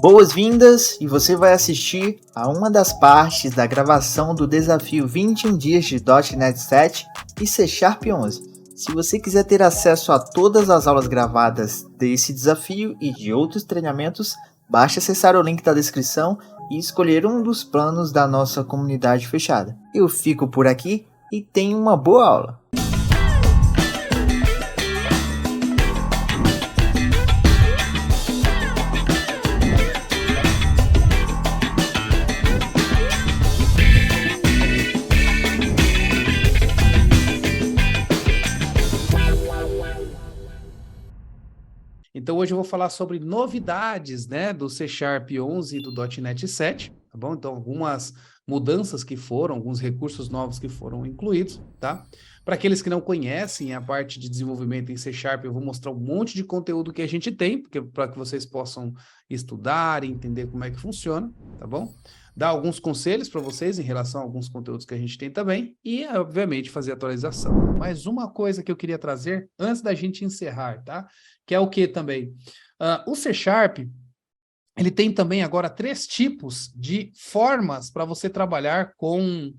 Boas-vindas, e você vai assistir a uma das partes da gravação do desafio 21 dias de .NET 7 e C Sharp 11. Se você quiser ter acesso a todas as aulas gravadas desse desafio e de outros treinamentos, basta acessar o link da descrição e escolher um dos planos da nossa comunidade fechada. Eu fico por aqui e tenha uma boa aula! Então, hoje eu vou falar sobre novidades, né, do C Sharp 11 e do .NET 7, tá bom? Então, algumas mudanças que foram, alguns recursos novos que foram incluídos, tá? Para aqueles que não conhecem a parte de desenvolvimento em C Sharp, eu vou mostrar um monte de conteúdo que a gente tem, para que vocês possam estudar e entender como é que funciona, tá bom? Dar alguns conselhos para vocês em relação a alguns conteúdos que a gente tem também e, obviamente, fazer atualização. Mas uma coisa que eu queria trazer antes da gente encerrar, tá? Que é o que também? O C Sharp, ele tem também agora 3 tipos de formas para você trabalhar com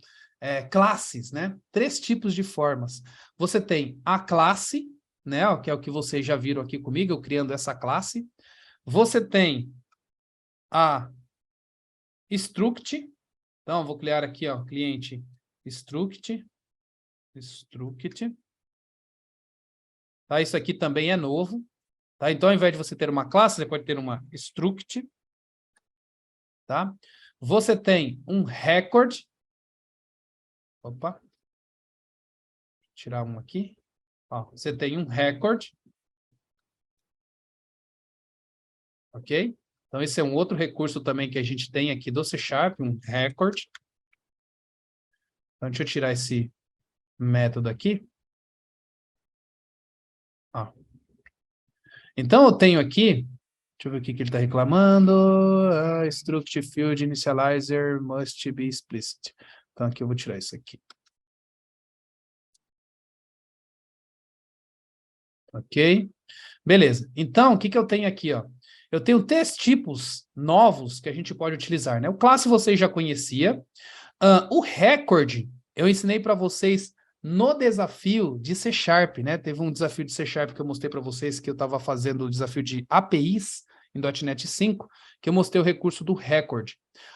classes, né? 3 tipos de formas. Você tem a classe, né? Que é o que vocês já viram aqui comigo, eu criando essa classe. Você tem a struct. Então, eu vou criar aqui, ó, cliente struct. Tá? Isso aqui também é novo. Tá? Então, ao invés de você ter uma classe, você pode ter uma struct. Tá? Você tem um record. Opa. Vou tirar um aqui. Ó, você tem um record. Ok? Então, esse é um outro recurso também que a gente tem aqui do C Sharp, um record. Então, deixa eu tirar esse método aqui. Ó. Então, eu tenho aqui, deixa eu ver o que ele está reclamando. Struct field initializer must be explicit. Então, aqui eu vou tirar isso aqui. Ok? Beleza. Então, o que eu tenho aqui, ó? Eu tenho 3 tipos novos que a gente pode utilizar, né? O classe vocês já conhecia. O record, eu ensinei para vocês no desafio de C Sharp, né? Teve um desafio de C Sharp que eu mostrei para vocês, que eu estava fazendo o desafio de APIs em .NET 5, que eu mostrei o recurso do record.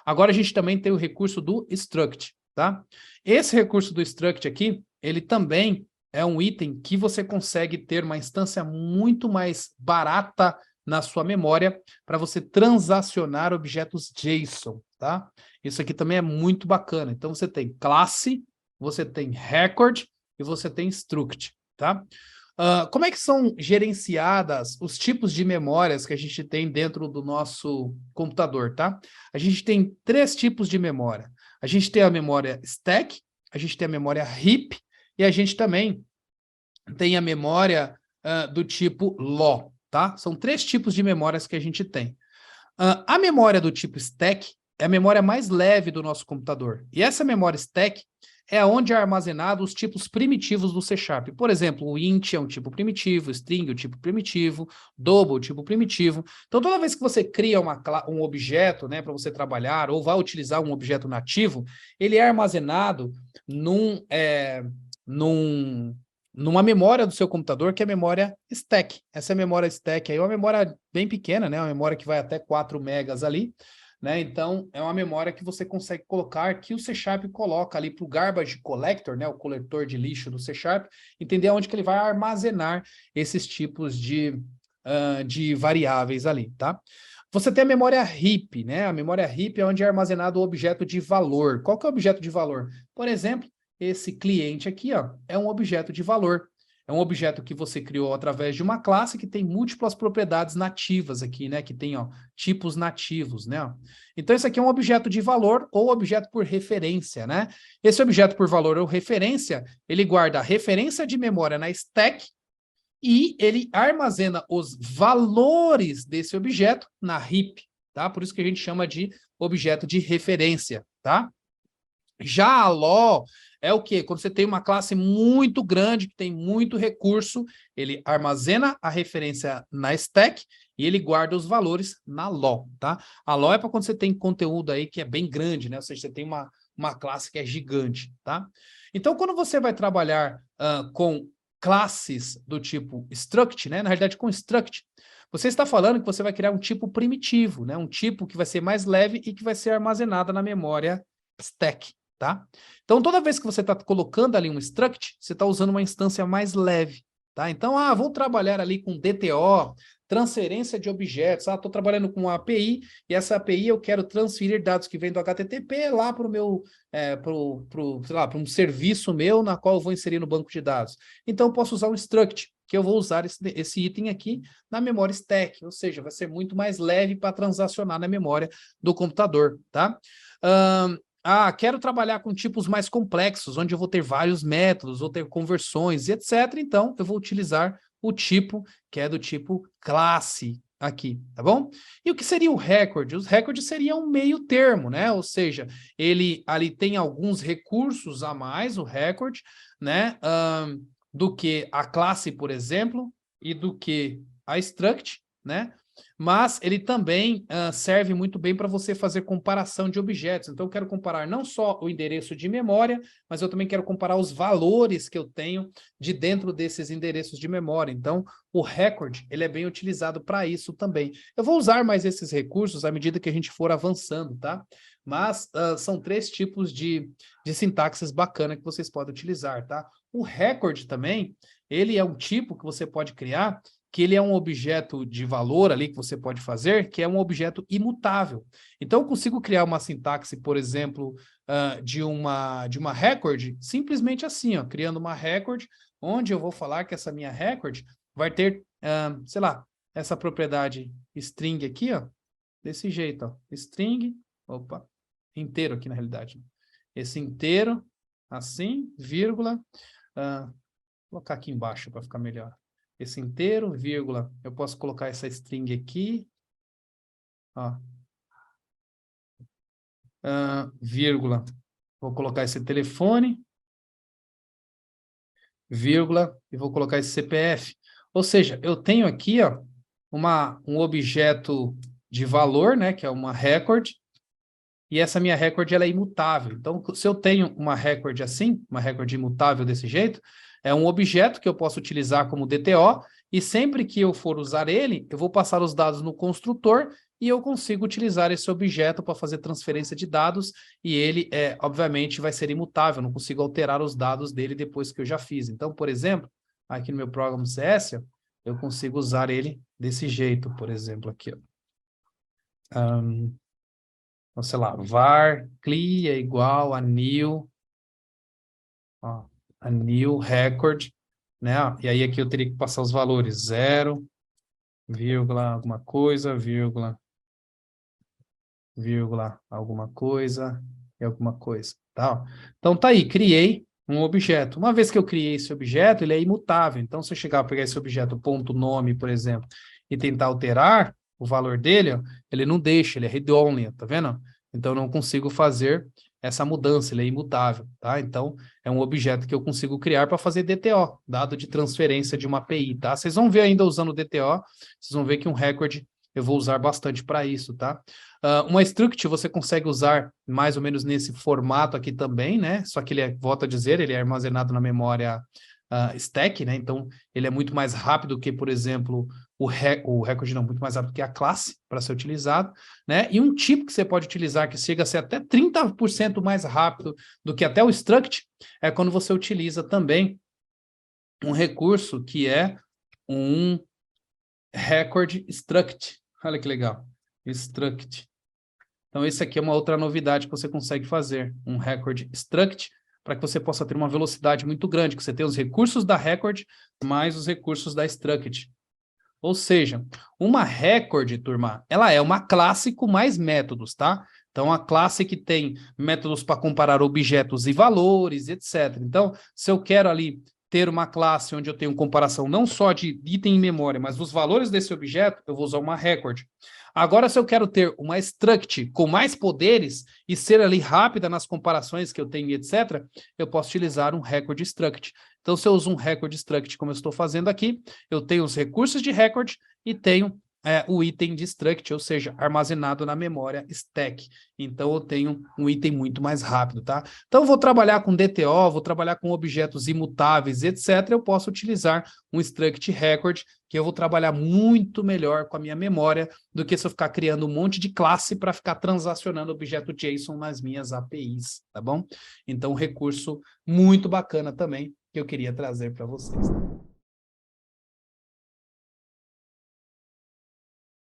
Agora a gente também tem o recurso do struct, tá? Esse recurso do struct aqui, ele também é um item que você consegue ter uma instância muito mais barata na sua memória para você transacionar objetos JSON, tá? Isso aqui também é muito bacana. Então, você tem classe, você tem record e você tem struct, tá? Como é que são gerenciadas os tipos de memórias que a gente tem dentro do nosso computador, tá? A gente tem 3 tipos de memória. A gente tem a memória stack, a gente tem a memória heap e a gente também tem a memória do tipo LO, tá? São 3 tipos de memórias que a gente tem. A memória do tipo stack é a memória mais leve do nosso computador. E essa memória stack é onde é armazenado os tipos primitivos do C Sharp. Por exemplo, o int é um tipo primitivo, string é um tipo primitivo, double é um tipo primitivo. Então, toda vez que você cria um objeto, né, para você trabalhar, ou vai utilizar um objeto nativo, ele é armazenado numa memória do seu computador, que é a memória stack. Essa memória stack aí é uma memória bem pequena, né? Uma memória que vai até 4 megas ali, né? Então, é uma memória que você consegue colocar, que o C Sharp coloca ali para o garbage collector, né? O coletor de lixo do C Sharp, entender onde que ele vai armazenar esses tipos de variáveis ali, tá? Você tem a memória heap, né? A memória heap é onde é armazenado o objeto de valor. Qual que é o objeto de valor? Por exemplo, esse cliente aqui, ó, é um objeto de valor. É um objeto que você criou através de uma classe que tem múltiplas propriedades nativas aqui, né? Que tem, ó, tipos nativos, né? Então, esse aqui é um objeto de valor ou objeto por referência, né? Esse objeto por valor ou referência, ele guarda a referência de memória na stack e ele armazena os valores desse objeto na heap, tá? Por isso que a gente chama de objeto de referência, tá? Já a LO é o quê? Quando você tem uma classe muito grande, que tem muito recurso, ele armazena a referência na stack e ele guarda os valores na LOL, tá? A LOL é para quando você tem conteúdo aí que é bem grande, né? Ou seja, você tem uma classe que é gigante, tá? Então, quando você vai trabalhar com classes do tipo struct, né? Na realidade, com struct, você está falando que você vai criar um tipo primitivo, né? Um tipo que vai ser mais leve e que vai ser armazenado na memória stack, tá? Então, toda vez que você está colocando ali um struct, você está usando uma instância mais leve, tá? Então, vou trabalhar ali com DTO, transferência de objetos. Estou trabalhando com uma API e essa API eu quero transferir dados que vêm do HTTP lá para o meu, sei lá, para um serviço meu na qual eu vou inserir no banco de dados. Então, eu posso usar um struct, que eu vou usar esse item aqui na memória stack, ou seja, vai ser muito mais leve para transacionar na memória do computador, tá? Quero trabalhar com tipos mais complexos, onde eu vou ter vários métodos, vou ter conversões e etc. Então, eu vou utilizar o tipo que é do tipo classe aqui, tá bom? E o que seria o record? Os records seriam um meio termo, né? Ou seja, ele ali tem alguns recursos a mais, o record, né? Do que a classe, por exemplo, e do que a struct, né? Mas ele também serve muito bem para você fazer comparação de objetos. Então, eu quero comparar não só o endereço de memória, mas eu também quero comparar os valores que eu tenho de dentro desses endereços de memória. Então, o record, ele é bem utilizado para isso também. Eu vou usar mais esses recursos à medida que a gente for avançando, tá? Mas são 3 tipos de sintaxes bacana que vocês podem utilizar, tá? O record também, ele é um tipo que você pode criar que ele é um objeto de valor ali que você pode fazer, que é um objeto imutável. Então, eu consigo criar uma sintaxe, por exemplo, de uma record, simplesmente assim, ó, criando uma record, onde eu vou falar que essa minha record vai ter, sei lá, essa propriedade string aqui, ó, desse jeito, ó, string, inteiro aqui na realidade. Esse inteiro, assim, vírgula, vou colocar aqui embaixo para ficar melhor. Esse inteiro, vírgula, eu posso colocar essa string aqui, ó, vírgula, vou colocar esse telefone, vírgula, e vou colocar esse CPF. Ou seja, eu tenho aqui, ó, um objeto de valor, né, que é uma record, e essa minha record ela é imutável. Então, se eu tenho uma record assim, uma record imutável desse jeito, é um objeto que eu posso utilizar como DTO, e sempre que eu for usar ele, eu vou passar os dados no construtor e eu consigo utilizar esse objeto para fazer transferência de dados, e ele, obviamente, vai ser imutável, não consigo alterar os dados dele depois que eu já fiz. Então, por exemplo, aqui no meu programa CS, eu consigo usar ele desse jeito, por exemplo, aqui, ó. Então, sei lá, var cli é igual a new, ó, a new record, né? E aí aqui eu teria que passar os valores 0, vírgula, alguma coisa, vírgula, alguma coisa e alguma coisa, tá? Então tá aí, criei um objeto. Uma vez que eu criei esse objeto, ele é imutável. Então, se eu chegar a pegar esse objeto ponto nome, por exemplo, e tentar alterar o valor dele, ó, ele não deixa, ele é read-only, tá vendo? Então, eu não consigo fazer essa mudança, ele é imutável, tá? Então, é um objeto que eu consigo criar para fazer DTO, dado de transferência de uma API, tá? Vocês vão ver ainda usando o DTO, vocês vão ver que um record eu vou usar bastante para isso, tá? Uma struct você consegue usar mais ou menos nesse formato aqui também, né? Só que ele volto a dizer, ele é armazenado na memória stack, né? Então, ele é muito mais rápido que, por exemplo, o record não, muito mais rápido que a classe para ser utilizado, né? E um tipo que você pode utilizar que chega a ser até 30% mais rápido do que até o struct é quando você utiliza também um recurso que é um record struct. Olha que legal. Struct. Então, esse aqui é uma outra novidade que você consegue fazer, um record struct, para que você possa ter uma velocidade muito grande, que você tenha os recursos da record mais os recursos da struct. Ou seja, uma record, turma, ela é uma classe com mais métodos, tá? Então, a classe que tem métodos para comparar objetos e valores, etc. Então, se eu quero ali ter uma classe onde eu tenho comparação não só de item em memória, mas dos valores desse objeto, eu vou usar uma record. Agora, se eu quero ter uma struct com mais poderes e ser ali rápida nas comparações que eu tenho, etc., eu posso utilizar um record struct. Então, se eu uso um record struct, como eu estou fazendo aqui, eu tenho os recursos de record e tenho o item de struct, ou seja, armazenado na memória stack. Então, eu tenho um item muito mais rápido, tá? Então, eu vou trabalhar com DTO, vou trabalhar com objetos imutáveis, etc. Eu posso utilizar um struct record, que eu vou trabalhar muito melhor com a minha memória do que se eu ficar criando um monte de classe para ficar transacionando objeto JSON nas minhas APIs, tá bom? Então, um recurso muito bacana também que eu queria trazer para vocês.